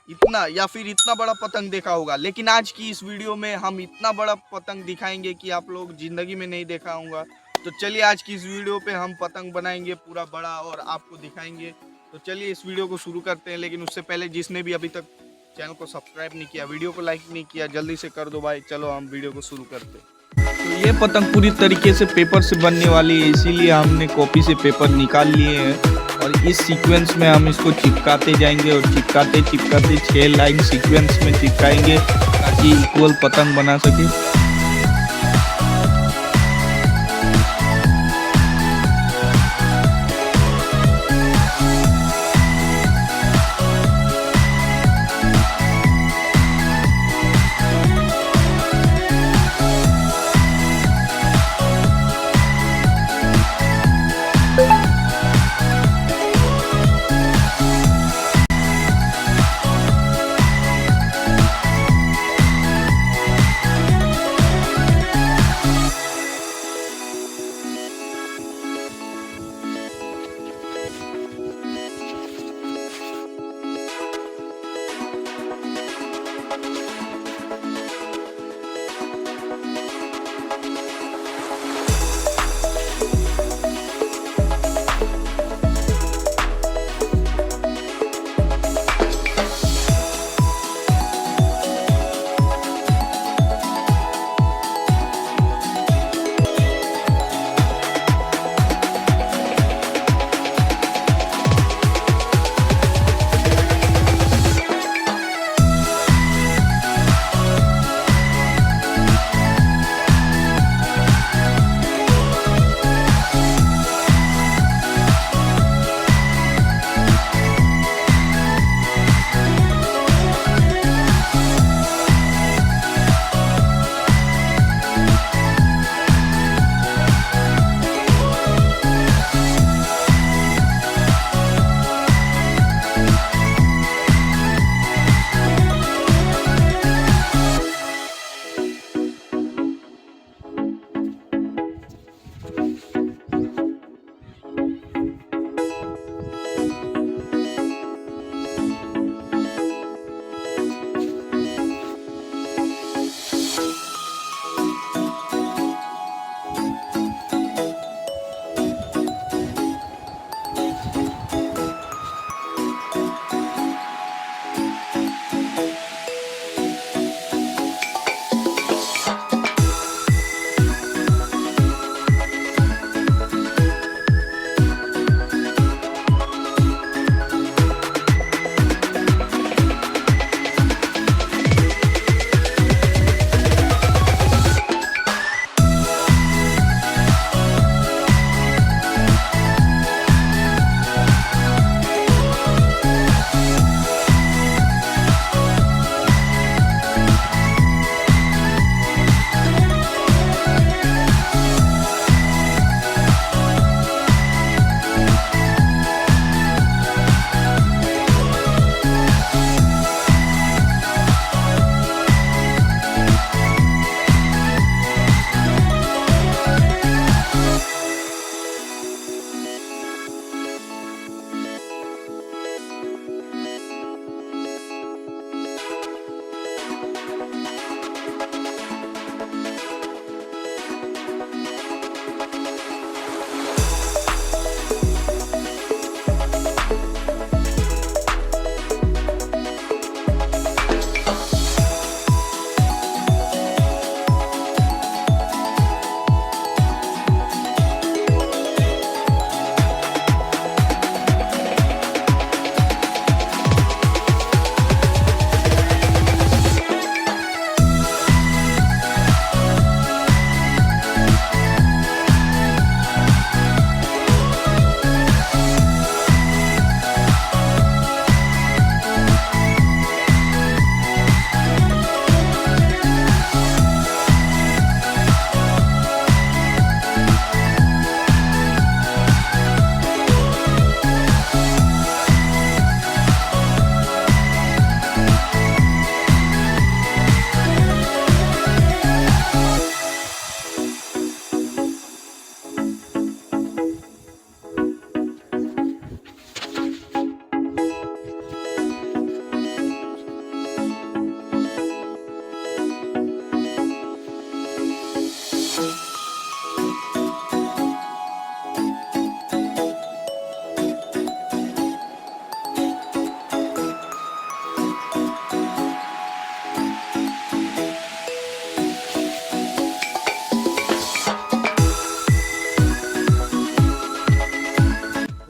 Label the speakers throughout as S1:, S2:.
S1: इतना या फिर इतना बड़ा पतंग देखा होगा, लेकिन आज की इस वीडियो में हम इतना बड़ा पतंग दिखाएंगे कि आप लोग जिंदगी में नहीं देखा होगा। तो चलिए आज की इस वीडियो पे हम पतंग बनाएंगे पूरा बड़ा और आपको दिखाएंगे। तो चलिए इस वीडियो को शुरू करते हैं, लेकिन उससे पहले जिसने भी अभी तक चैनल को सब्सक्राइब नहीं किया, वीडियो को लाइक नहीं किया, जल्दी से कर दो भाई। चलो हम वीडियो को शुरू करते हैं। तो ये पतंग पूरी तरीके से पेपर से बनने वाली है, इसीलिए हमने कॉपी से पेपर निकाल लिए हैं और इस सीक्वेंस में हम इसको चिपकाते जाएंगे और चिपकाते चिपकाते 6 लाइन सीक्वेंस में चिपकाएंगे ताकि इक्वल पतंग बना सके।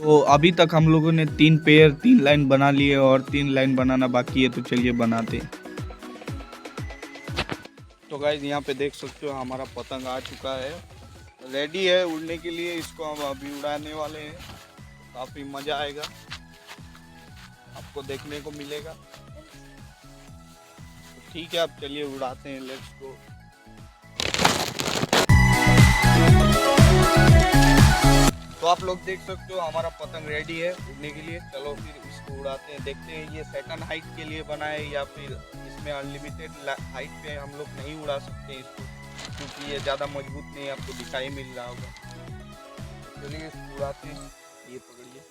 S1: तो अभी तक हम लोगों ने 3 पेयर 3 लाइन बना लिए और 3 लाइन बनाना बाकी है, तो चलिए बनाते हैं। तो गाइस यहाँ पे देख सकते हो हमारा पतंग आ चुका है, रेडी है उड़ने के लिए। इसको हम अभी उड़ाने वाले हैं, काफ़ी मज़ा आएगा, आपको देखने को मिलेगा। तो ठीक है, अब चलिए उड़ाते हैं, लेट्स गो। तो आप लोग देख सकते हो हमारा पतंग रेडी है उड़ने के लिए। चलो फिर इसको उड़ाते हैं, देखते हैं ये सर्टेन हाइट के लिए बना है या फिर इसमें अनलिमिटेड हाइट पे हम लोग नहीं उड़ा सकते इसको, क्योंकि ये ज़्यादा मजबूत नहीं, आपको दिखाई मिल रहा होगा। चलिए इसको उड़ाते हैं, ये पकड़िए।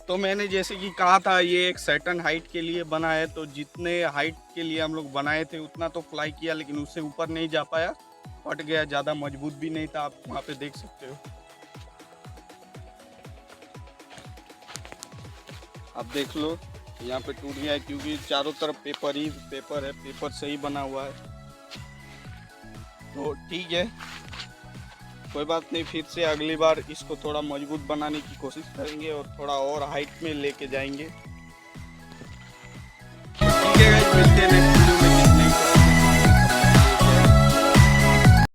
S1: तो मैंने जैसे कि कहा था ये एक सर्टेन हाइट के लिए बना है, तो जितने हाइट के लिए हम लोग बनाए थे उतना तो फ्लाई किया, लेकिन उससे ऊपर नहीं जा पाया, फट गया, ज़्यादा मजबूत भी नहीं था। आप वहाँ पे देख सकते हो, आप देख लो यहाँ पे टूट गया है, क्योंकि चारों तरफ पेपर ही पेपर है, पेपर से ही बना हुआ है। तो ठीक है, कोई बात नहीं, फिर से अगली बार इसको थोड़ा मजबूत बनाने की कोशिश करेंगे और थोड़ा और हाइट में लेके जाएंगे।